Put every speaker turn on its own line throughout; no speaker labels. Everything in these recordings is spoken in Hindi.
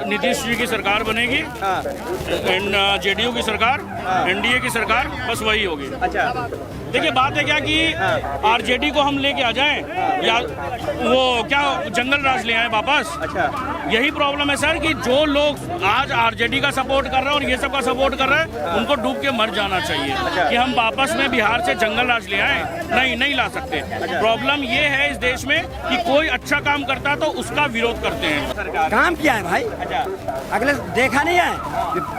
नीतीश जी की सरकार बनेगी एंड जेडीयू की सरकार, एनडीए की सरकार, बस वही होगी।
अच्छा,
देखिए बात है क्या कि आरजेडी को हम लेके आ जाएं या वो क्या जंगल राज ले आए वापस।
अच्छा,
यही प्रॉब्लम है सर कि जो लोग आज आरजेडी का सपोर्ट कर रहे हैं और ये सब का सपोर्ट कर रहे हैं उनको डूब के मर जाना चाहिए कि हम वापस में बिहार से जंगल राज ले आए। नहीं ला सकते। प्रॉब्लम ये है इस देश में कि कोई अच्छा काम करता तो उसका विरोध करते हैं।
सरकार
काम किया है भाई।
अच्छा,
अगले देखा नहीं है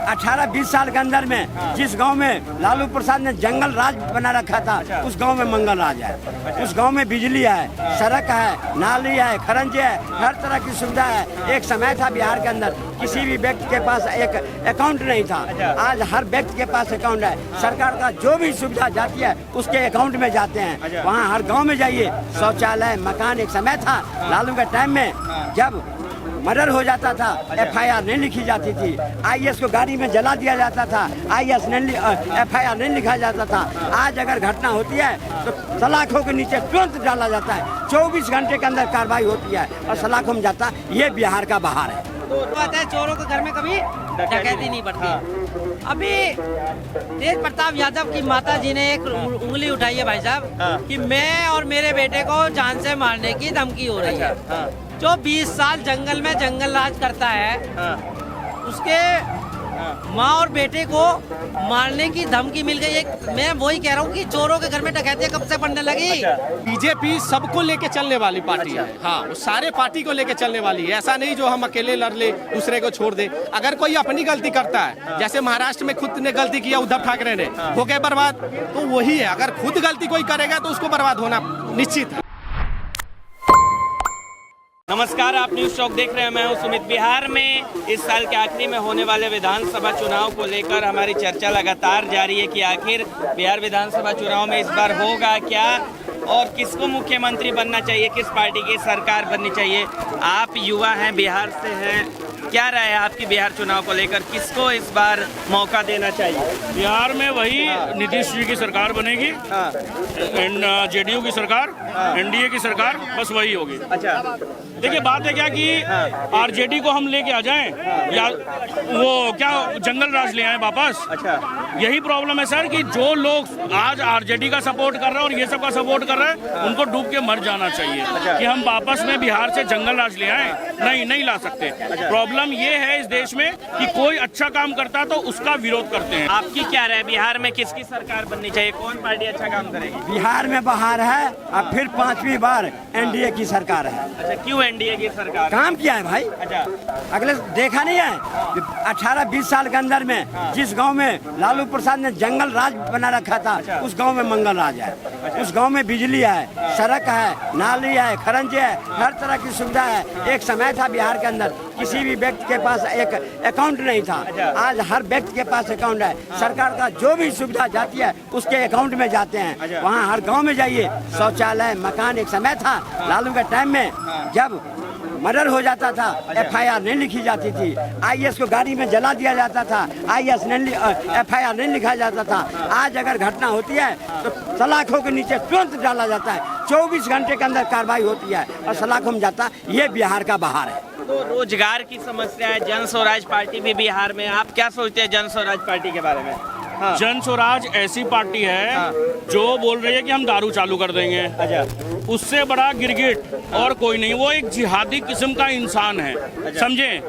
18-20 साल के अंदर में जिस गांव में लालू प्रसाद ने जंगल राज बना रखा था उस गांव में मंगल राज है। उस गांव में बिजली है, सड़क है, नाली है, खरंजे है, हर तरह की सुविधा है। एक समय था बिहार के अंदर किसी भी व्यक्ति के पास एक अकाउंट नहीं था, आज हर व्यक्ति के पास अकाउंट है। सरकार का जो भी सुविधा जाती है उसके अकाउंट में जाते हैं। वहाँ हर गांव में जाइए शौचालय, मकान। एक समय था लालू के टाइम में जब मर्डर हो जाता था एफआईआर नहीं लिखी जाती थी, आईएएस को गाड़ी में जला दिया जाता था, आईएएस नहीं एफआईआर नहीं लिखा जाता था। आज अगर घटना होती है तो सलाखों के नीचे तुरंत डाला जाता है, 24 घंटे के अंदर कार्रवाई होती है और सलाखों में जाता है। ये बिहार का बहार है।
बात है, चोरों के घर में कभी डकैती नहीं बढ़ती। अभी तेज प्रताप यादव की माता जी ने एक उंगली उठाई है भाई साहब कि मैं और मेरे बेटे को जान से मारने की धमकी हो रही है। जो 20 साल जंगल में जंगल राज करता है उसके माँ और बेटे को मारने की धमकी मिल गई। एक मैं वही कह रहा हूँ कि चोरों के घर में डकैतियाँ कब से पड़ने लगी।
बीजेपी सबको लेके चलने वाली पार्टी है। हाँ, वो सारे पार्टी को लेके चलने वाली है। ऐसा नहीं जो हम अकेले लड़ ले दूसरे को छोड़ दे। अगर कोई अपनी गलती करता है, जैसे महाराष्ट्र में खुद ने गलती किया उद्धव ठाकरे ने, हो गए बर्बाद, तो वही है। अगर खुद गलती कोई करेगा तो उसको बर्बाद होना निश्चित है।
नमस्कार, आप न्यूज चौक देख रहे हैं। मैं हूं सुमित। बिहार में इस साल के आखिरी में होने वाले विधानसभा चुनाव को लेकर हमारी चर्चा लगातार जारी है कि आखिर बिहार विधानसभा चुनाव में इस बार होगा क्या और किसको मुख्यमंत्री बनना चाहिए, किस पार्टी की सरकार बननी चाहिए। आप युवा हैं, बिहार से हैं, क्या राय है आपकी बिहार चुनाव को लेकर, किसको इस बार मौका देना चाहिए?
बिहार में वही नीतीश जी की सरकार बनेगी एंड जेडीयू की सरकार, एनडीए की सरकार, बस वही होगी।
अच्छा,
देखिए बात है क्या कि आरजेडी को हम लेके आ जाएं या वो क्या जंगल राज ले आए वापस।
अच्छा,
यही प्रॉब्लम है सर कि जो लोग आज आरजेडी का सपोर्ट कर रहे हैं और ये सब का सपोर्ट कर रहे हैं उनको डूब के मर जाना चाहिए कि हम वापस में बिहार से जंगल राज ले आए। नहीं ला सकते। प्रॉब्लम ये है इस देश में कि कोई अच्छा काम करता तो उसका विरोध करते हैं।
आपकी क्या राय, बिहार में किसकी सरकार बननी चाहिए, कौन पार्टी अच्छा काम करेगी?
बिहार में बहार है और फिर 5वीं बार एनडीए की सरकार है।
अच्छा, क्यों एनडीए की सरकार?
काम किया है भाई।
अच्छा,
अगले देखा नहीं है 18-20 साल के अंदर में जिस गांव में लालू प्रसाद ने जंगल राज बना रखा था उस गांव में मंगल राज है। उस गांव में बिजली है, सड़क है, नाली है, खरंजे है, हर तरह की सुविधा है। एक समय था बिहार के अंदर किसी भी व्यक्ति के पास एक अकाउंट नहीं था, आज हर व्यक्ति के पास अकाउंट है। सरकार का जो भी सुविधा जाती है उसके अकाउंट में जाते हैं। वहाँ हर गांव में जाइए शौचालय, मकान। एक समय था लालू के टाइम में जब मर्डर हो जाता था एफआईआर नहीं लिखी जाती थी, आईएएस को गाड़ी में जला दिया जाता था, आईएएस नहीं एफआईआर नहीं लिखा जाता था। आज अगर घटना होती है तो सलाखों के नीचे तुरंत डाला जाता है, 24 घंटे के अंदर कार्रवाई होती है और सलाखों में जाता है। ये बिहार का बहार है।
तो रोजगार की समस्या है, जन स्वराज पार्टी भी बिहार में, आप क्या सोचते हैं जन स्वराज पार्टी के बारे में? हाँ।
जन स्वराज ऐसी पार्टी है जो बोल रही है कि हम दारू चालू कर देंगे।
अच्छा,
उससे बड़ा गिरगिट और कोई नहीं। वो एक जिहादी किस्म का इंसान है, समझे।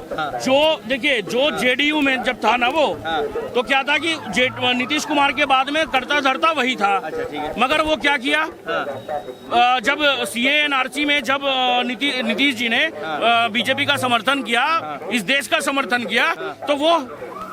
जो देखिए जो जेडीयू में जब था ना वो तो क्या था कि नीतीश कुमार के बाद में करता धरता वही था। मगर वो क्या किया, जब सीए एनआरसी में जब नीतीश जी ने बीजेपी का समर्थन किया, इस देश का समर्थन किया, तो वो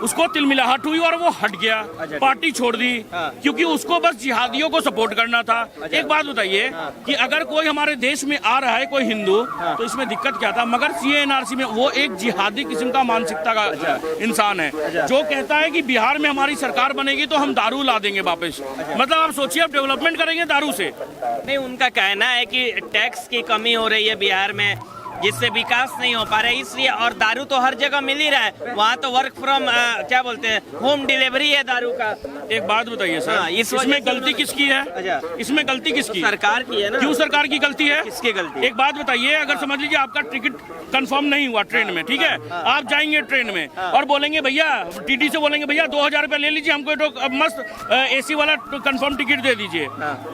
उसको तिलमिलाहट हुई और वो हट गया, पार्टी छोड़ दी, क्योंकि उसको बस जिहादियों को सपोर्ट करना था। एक बात बताइए कि अगर कोई हमारे देश में आ रहा है कोई हिंदू तो इसमें दिक्कत क्या था, मगर सीएनआरसी में वो एक जिहादी किस्म का मानसिकता का इंसान है जो कहता है कि बिहार में हमारी सरकार बनेगी तो हम दारू ला देंगे वापस। मतलब आप सोचिए, आप डेवलपमेंट करेंगे दारू से।
नहीं, उनका कहना है कि टैक्स की कमी हो रही है बिहार में जिससे विकास नहीं हो पा रहा है, इसलिए। और दारू तो हर जगह मिल ही रहा है, वहाँ तो वर्क फ्रॉम क्या बोलते हैं, होम डिलीवरी है दारू का।
एक बात बताइए
हाँ,
सर,
इस वजह
इसमें
से
गलती किसकी है?
अच्छा।
इसमें गलती किसकी?
सरकार की है ना।
क्यों सरकार की गलती है?
किसकी गलती?
एक बात बताइए, अगर समझ लीजिए आपका टिकट कंफर्म नहीं हुआ ट्रेन में, ठीक है, आप जाएंगे ट्रेन में और बोलेंगे भैया, टीटी से बोलेंगे भैया 2000 रुपया ले लीजिए, हमको तो अब मस्त एसी वाला कंफर्म टिकट दे दीजिए।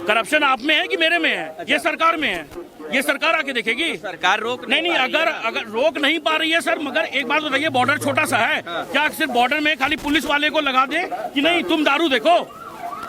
करप्शन आप में है कि मेरे में है? ये सरकार में है, ये सरकार आके देखेगी।
सरकार रोक
नहीं, अगर रोक नहीं पा रही है सर, मगर एक बात बताइए, बॉर्डर छोटा सा है, क्या सिर्फ बॉर्डर में खाली पुलिस वाले को लगा दे कि नहीं तुम दारू देखो?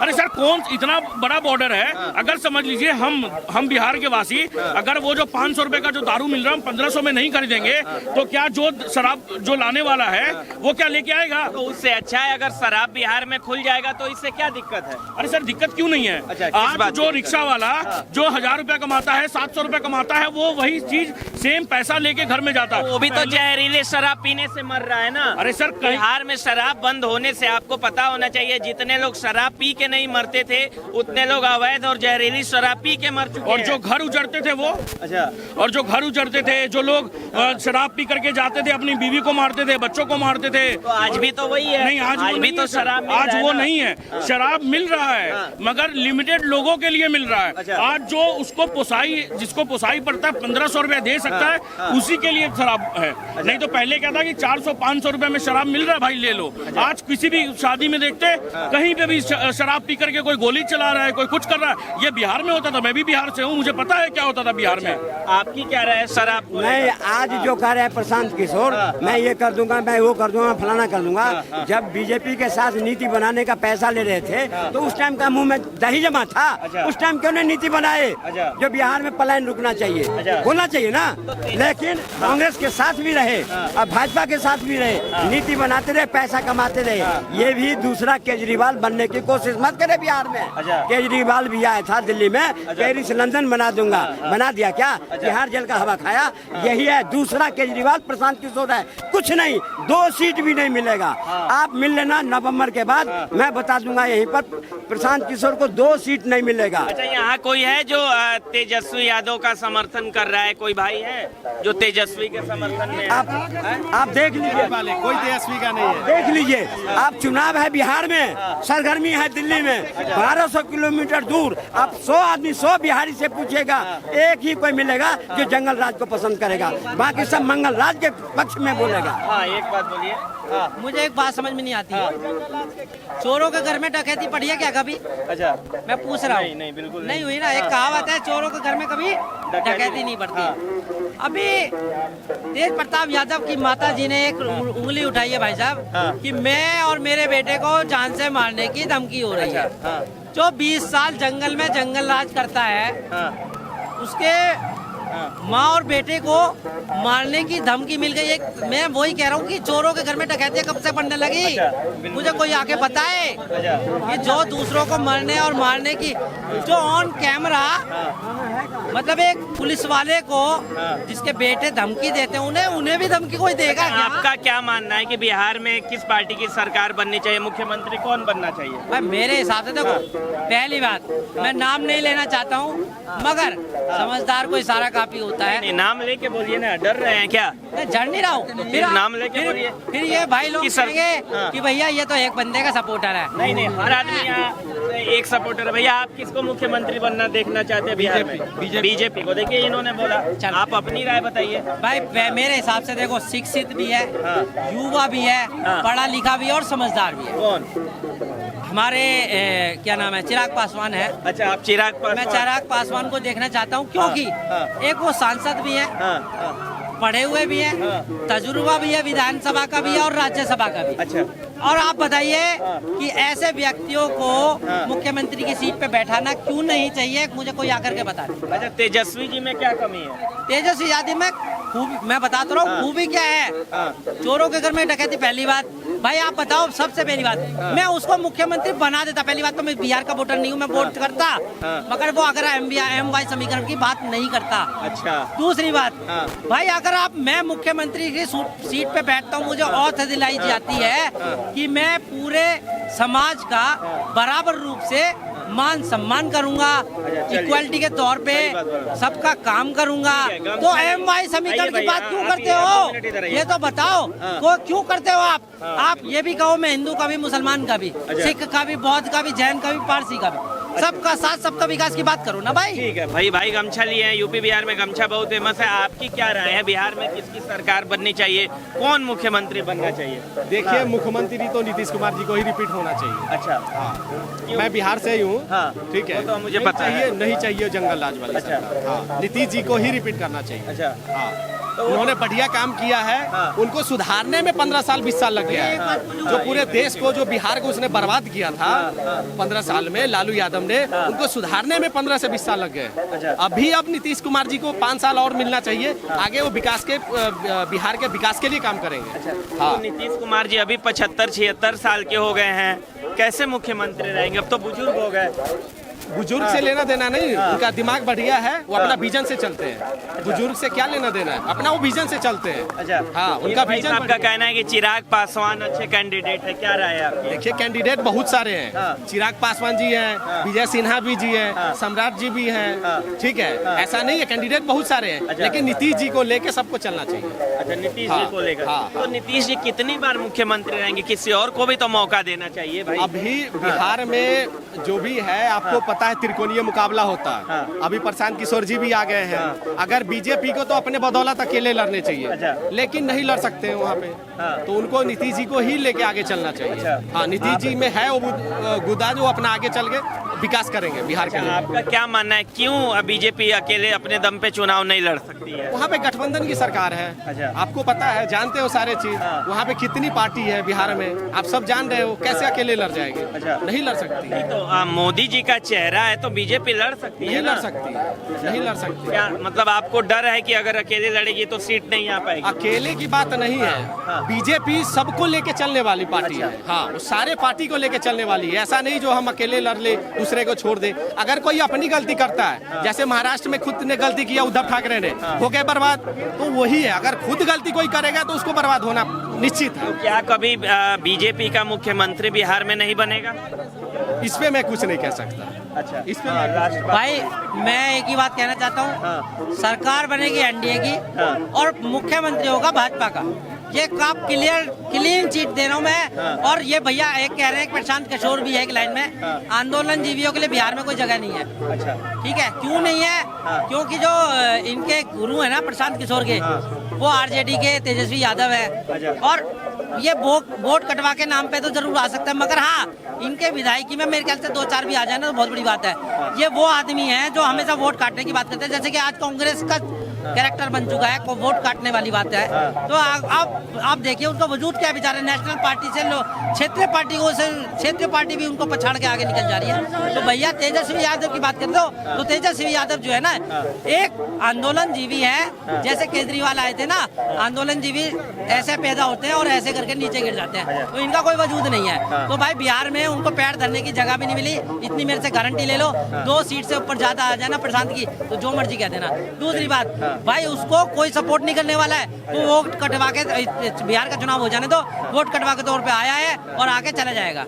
अरे सर, कौन इतना बड़ा बॉर्डर है? अगर समझ लीजिए हम बिहार के वासी, अगर वो जो 500 रुपए का जो दारू मिल रहा है हम 1500 में नहीं खरीदेंगे, तो क्या जो शराब जो लाने वाला है वो क्या लेके आएगा?
तो उससे अच्छा है अगर शराब बिहार में खुल जाएगा तो इससे क्या दिक्कत है?
अरे सर, दिक्कत क्यों नहीं है?
अच्छा, किस
आज
बात
जो
की?
रिक्शा वाला जो 1000 रुपया कमाता है, 700 रुपया कमाता है, वो वही चीज सेम पैसा लेके घर में जाता है।
वो भी तो जहरीले शराब पीने से मर रहा है ना।
अरे सर,
बिहार में शराब बंद होने से आपको पता होना चाहिए, जितने लोग शराब पी के नहीं मरते थे उतने लोग अवैध और जहरीली शराब पी के मर चुके
और
हैं।
जो घर उजड़ते थे वो,
अच्छा,
और जो घर उजड़ते थे, जो लोग शराब पी करके जाते थे, अपनी बीवी को मारते थे, बच्चों को मारते थे।
तो आज भी तो वही है।
नहीं, आज वो
भी
नहीं
तो
है सर।
शराब मिल
आज
रहा है
वो
ना।
नहीं है, शराब मिल रहा है मगर लिमिटेड लोगों के लिए मिल रहा है।
अच्छा।
आज जो उसको पोसाई, जिसको पोसाई पड़ता है 1500 रुपया दे सकता है, उसी के लिए शराब है। नहीं तो पहले क्या था कि 400-500 रुपए में शराब मिल रहा है, भाई ले लो। आज किसी भी शादी में देखते कहीं पे भी शराब पी करके कोई गोली चला रहा है, कोई कुछ कर रहा है। ये बिहार में होता था, मैं भी बिहार से हूँ, मुझे पता है क्या होता था बिहार में।
आपकी क्या राय है शराब को?
नहीं, आज जो कह रहे हैं प्रशांत किशोर, मैं ये कर दूंगा, मैं वो कर दूंगा, फलाना कर दूंगा। जब बीजेपी के साथ नीति बनाने का पैसा ले रहे थे तो उस टाइम का मुंह में दही जमा था। उस टाइम क्यों नहीं नीति बनाए? जो बिहार में पलायन रुकना चाहिए, होना चाहिए ना। लेकिन कांग्रेस के साथ भी रहे और भाजपा के साथ भी रहे, नीति बनाते रहे, पैसा कमाते रहे। ये भी दूसरा केजरीवाल बनने की कोशिश मत करे बिहार में। केजरीवाल भी आया था दिल्ली में, पेरिस लंदन बना दूंगा, बना दिया क्या? बिहार जेल का हवा खाया। यही है दूसरा केजरीवाल, प्रशांत किशोर है। कुछ नहीं, 2 सीट भी नहीं मिलेगा। आप मिल लेना नवंबर के बाद, मैं बता दूंगा यहीं पर प्रशांत किशोर को 2 सीट नहीं मिलेगा।
अच्छा, यहाँ कोई है जो तेजस्वी यादव का समर्थन कर रहा है? कोई भाई है जो तेजस्वी के समर्थन में है?
आप देख लीजिए,
वाले कोई तेजस्वी का नहीं है।
देख लीजिए, आप चुनाव है बिहार में, सरगर्मी है दिल्ली में, 1200 किलोमीटर दूर। आप 100 आदमी 100 बिहारी से पूछेगा, एक ही कोई मिलेगा जो जंगल राज को पसंद करेगा, बाकी सब मंगल राज के पक्ष में बोलेगा।
हाँ, एक बात बोलिए। हाँ,
मुझे एक बात समझ में नहीं आती है, चोरों के घर में डकैती पड़ी है क्या कभी?
अच्छा,
मैं पूछ रहा हूँ।
नहीं, बिल्कुल
नहीं हुई ना। एक कहावत है, चोरों के घर में कभी डकैती नहीं पड़ती। अभी तेज प्रताप यादव की माता जी ने एक उंगली उठाई है भाई साहब, कि मैं और मेरे बेटे को जान से मारने की धमकी हो रही है। जो 20 साल जंगल में जंगल राज करता है, उसके माँ और बेटे को मारने की धमकी मिल गई। एक मैं वही कह रहा हूँ कि चोरों के घर में डकैतियाँ कब से पड़ने लगी? मुझे कोई आके बताए कि जो दूसरों को मरने और मारने की, जो ऑन कैमरा, मतलब एक पुलिस वाले को जिसके बेटे धमकी देते हैं, उन्हें भी धमकी कोई देगा क्या?
आपका क्या मानना है कि बिहार में किस पार्टी की सरकार बननी चाहिए? मुख्यमंत्री कौन बनना चाहिए?
भाई मेरे हिसाब से देखो, पहली बात, मैं नाम नहीं लेना चाहता हूँ, मगर समझदार को इशारा काफी होता है।
नहीं, नाम लेके बोलिए ना, डर रहे हैं क्या?
मैं जड़ नहीं रहा हूँ। फिर
नाम लेके बोलिए।
फिर ये भाई लोग
कि सर-
कहेंगे कि भैया ये तो एक बंदे का सपोर्टर है।
नहीं, हर आदमी यहाँ एक सपोर्टर है। भैया, आप किसको मुख्यमंत्री बनना देखना चाहते हैं बिहार में? बीजेपी को। देखिए, इन्होंने बोला, आप अपनी राय बताइए।
भाई मेरे हिसाब से देखो, शिक्षित भी है, युवा भी है, पढ़ा लिखा भी है और समझदार भी है।
कौन?
हमारे क्या नाम है, चिराग पासवान है।
अच्छा, आप चिराग पासवान?
मैं चिराग पासवान को देखना चाहता हूँ, क्योंकि एक वो सांसद भी है, पढ़े हुए भी हैं, तजुर्बा भी है, विधानसभा का भी है और राज्यसभा का भी।
अच्छा,
और आप बताइए कि ऐसे व्यक्तियों को मुख्यमंत्री की सीट पे बैठाना क्यों नहीं चाहिए? मुझे कोई आकर के बता दे।
अच्छा, तेजस्वी जी में क्या कमी है?
तेजस्वी यादव में खूब, मैं बता तो रहा हूँ, खूबी क्या है। चोरों के घर में डकैती, पहली बात। भाई आप बताओ, सबसे पहली बात, मैं उसको मुख्यमंत्री बना देता। पहली बात तो मैं बिहार का वोटर नहीं हूँ, मैं वोट करता, मगर वो अगर MY समीकरण की बात नहीं करता।
अच्छा,
दूसरी बात, भाई अगर मैं मुख्यमंत्री की सीट पे बैठता हूँ, मुझे औथ दिलाई जाती है कि मैं पूरे समाज का बराबर रूप से मान सम्मान करूंगा, इक्वालिटी के तौर पे सबका काम करूंगा। तो MY समीकरण की बात क्यों करते हो, ये तो बताओ को क्यों करते हो आप ये भी कहो मैं हिंदू का भी, मुसलमान का भी, सिख का भी, बौद्ध का भी, जैन का भी, पारसी का भी, सबका साथ सबका विकास की बात करो ना भाई।
ठीक है भाई गमछा लिए हैं, यूपी बिहार में गमछा बहुत फेमस है, आपकी क्या राय है, बिहार में किसकी सरकार बननी चाहिए, कौन मुख्यमंत्री बनना चाहिए?
देखिए, मुख्यमंत्री तो नीतीश कुमार जी को ही रिपीट होना चाहिए।
अच्छा,
हाँ, मैं बिहार से ही हूँ।
हाँ,
ठीक है,
वो तो मुझे पता है।
नहीं चाहिए जंगल राज वाली
अच्छा।
सरकार। हाँ, नीतीश जी को ही रिपीट करना चाहिए।
अच्छा,
हाँ, उन्होंने बढ़िया काम किया है।
हाँ।
उनको सुधारने में 15 साल 20 साल लग गया है। जो पूरे देश को, जो बिहार को उसने बर्बाद किया था 15 साल में, लालू यादव ने, उनको सुधारने में 15 से 20 साल लग गए।
अच्छा।
अब नीतीश कुमार जी को 5 साल और मिलना चाहिए। आगे वो विकास के, बिहार के विकास के लिए काम करेंगे। हाँ,
तो नीतीश कुमार जी अभी 75-76 साल के हो गए हैं, कैसे मुख्यमंत्री रहेंगे? अब तो बुजुर्ग हो गए।
बुजुर्ग से लेना देना नहीं, उनका दिमाग बढ़िया है, वो अपना विजन से चलते हैं। बुजुर्ग से क्या लेना देना है, अपना वो विजन से चलते हैं।
अच्छा,
हाँ, उनका
भाई
विजन
साहब का कहना है कि चिराग पासवान अच्छे कैंडिडेट है, क्या राय है आपकी?
देखिए, कैंडिडेट बहुत सारे हैं।
हाँ।
चिराग पासवान जी हैं, विजय सिन्हा भी जी हैं,
हाँ।
सम्राट जी भी हैं।
हाँ।
ठीक है, ऐसा नहीं है, कैंडिडेट बहुत सारे हैं।
अच्छा।
लेकिन नीतीश जी को लेके सबको चलना चाहिए।
अच्छा, नीतीश
हाँ,
जी को लेकर।
हाँ।
तो नीतीश जी कितनी बार मुख्यमंत्री रहेंगे? किसी और को भी तो मौका देना चाहिए भाई।
अभी बिहार में जो भी है, आपको पता है, त्रिकोणीय मुकाबला होता है।
हाँ।
अभी प्रशांत किशोर जी भी आ गए हैं। अगर बीजेपी को तो अपने बदौलत अकेले लड़ने चाहिए,
अच्छा।
लेकिन नहीं लड़ सकते हैं वहाँ पे।
हाँ।
तो उनको नीतीश जी को ही लेके आगे चलना चाहिए।
अच्छा।
हाँ, नीतीश जी में है वो गुदा, जो अपना आगे चल के विकास करेंगे बिहार के लिए।
आपका क्या मानना है, क्यों बीजेपी अकेले अपने दम पे चुनाव नहीं लड़ सकती है?
वहाँ पे गठबंधन की सरकार है।
अच्छा।
आपको पता है, जानते हो सारे चीज।
हाँ।
वहाँ पे कितनी पार्टी है बिहार में, आप सब जान रहे हो। कैसे अकेले लड़ जाएंगे?
अच्छा।
नहीं लड़ सकती,
तो मोदी जी का चेहरा है तो बीजेपी लड़ सकती है
नहीं
ना?
लड़ सकती, नहीं लड़ सकती।
क्या मतलब आपको डर है कि अगर अकेले लड़ेगी तो सीट नहीं आ पाएगी?
अकेले की बात नहीं है।
हाँ।
बीजेपी सबको लेके चलने वाली पार्टी है। हाँ, वो सारे पार्टी को लेके चलने वाली है। ऐसा नहीं जो हम अकेले लड़ ले, दूसरे को छोड़ दे। अगर कोई अपनी गलती करता है, जैसे महाराष्ट्र में खुद ने गलती किया उद्धव ठाकरे ने, हो गए बर्बाद, तो वही है। अगर खुद गलती कोई करेगा तो उसको बर्बाद होना निश्चित है।
क्या कभी बीजेपी का मुख्यमंत्री बिहार में नहीं बनेगा?
इस पे मैं कुछ नहीं कह सकता।
अच्छा,
इस पे मैं
भाई मैं एक ही बात कहना चाहता हूँ, सरकार बनेगी एनडीए की और मुख्यमंत्री होगा भाजपा का। ये आप क्लीन चीट दे रहा हूँ मैं। और ये भैया एक कह रहे हैं, प्रशांत किशोर भी है एक लाइन में, आंदोलन जीवियों के लिए बिहार में कोई जगह नहीं है।
अच्छा,
ठीक है, क्यों नहीं है? क्योंकि जो इनके गुरु है ना प्रशांत किशोर के, वो आरजेडी के तेजस्वी यादव है। और ये वोट कटवा के नाम पे तो जरूर आ सकता है, मगर हाँ, इनके विधायकी में मेरे ख्याल से 2-4 भी आ जाए ना तो बहुत बड़ी बात है। ये वो आदमी है जो हमेशा वोट काटने की बात करते हैं, जैसे कि आज कांग्रेस का कैरेक्टर बन चुका है, को वोट काटने वाली बात है। तो आप देखिए उनका वजूद क्या बेचारे, नेशनल पार्टी से क्षेत्रीय पार्टी भी उनको पछाड़ के आगे निकल जा रही है। तो भैया तेजस्वी यादव की बात करते हो, तो तेजस्वी यादव जो है ना, एक आंदोलन जीवी है। जैसे केजरीवाल आए थे ना, आंदोलन जीवी ऐसे पैदा होते हैं और ऐसे करके नीचे गिर जाते हैं, तो इनका कोई वजूद नहीं है। तो भाई बिहार में उनको पैर धरने की जगह भी नहीं मिली, इतनी मेरे से गारंटी ले लो। 2 सीट से ऊपर ज्यादा आ जाए ना प्रशांत की, तो जो मर्जी कह देना। दूसरी बात भाई, उसको कोई सपोर्ट नहीं करने वाला है, तो वोट कटवा के, बिहार का चुनाव हो जाने दो, वोट कटवा के तौर पे आया है और आके चला जाएगा।